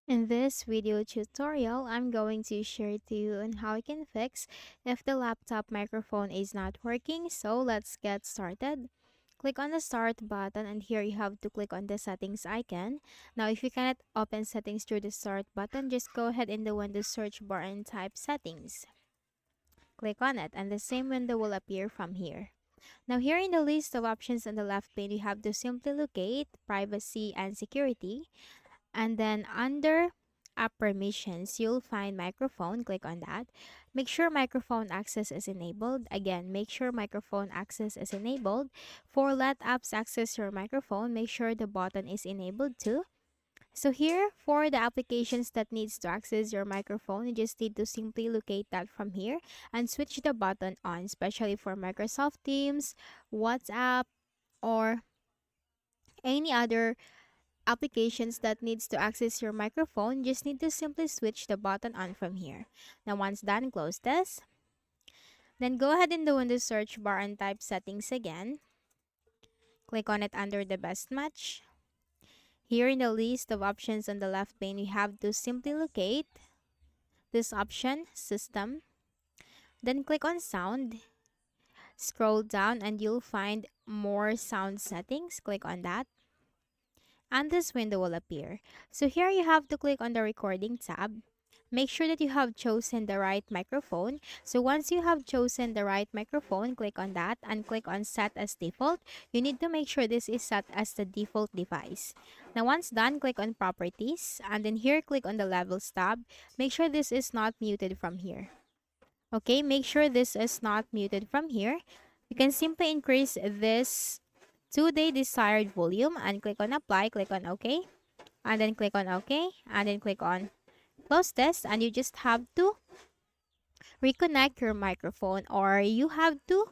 In this video tutorial, I'm going to share to you on how you can fix if the laptop microphone is not working. So let's get started. Click on the start button and here you have to click on the settings icon. Now if you cannot open settings through the start button, just go ahead in the Windows search bar and type settings. Click on it and the same window will appear from here. Now here in the list of options on the left pane, you have to simply locate privacy and security. And then under app permissions, you'll find microphone. Click on that. Make sure microphone access is enabled. Again, make sure microphone access is enabled. For let apps access your microphone, make sure the button is enabled too. So here, for the applications that needs to access your microphone, you just need to simply locate that from here and switch the button on, especially for Microsoft Teams, WhatsApp, or any other applications that needs to access your microphone. Just need to simply switch the button on from here. Now once done, close this. Then go ahead in the Windows search bar and type settings again. Click on it under the best match. Here in the list of options on the left pane, you have to simply locate this option, system. Then click on sound. Scroll down and you'll find more sound settings. Click on that. And this window will appear. So here you have to click on the recording tab. Make sure that you have chosen the right microphone. So once you have chosen the right microphone, click on that and click on set as default. You need to make sure this is set as the default device. Now once done, click on properties and then here click on the levels tab. Make sure this is not muted from here. Okay, make sure this is not muted from here. You can simply increase this to the desired volume and click on apply, click on OK, and then click on OK, and then click on close this, and you just have to reconnect your microphone or you have to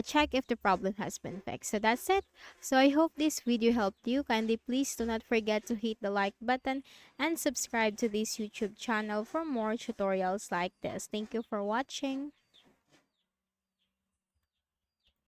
check if the problem has been fixed. So that's it. So I hope this video helped you. Kindly please do not forget to hit the like button and subscribe to this YouTube channel for more tutorials like this. Thank you for watching.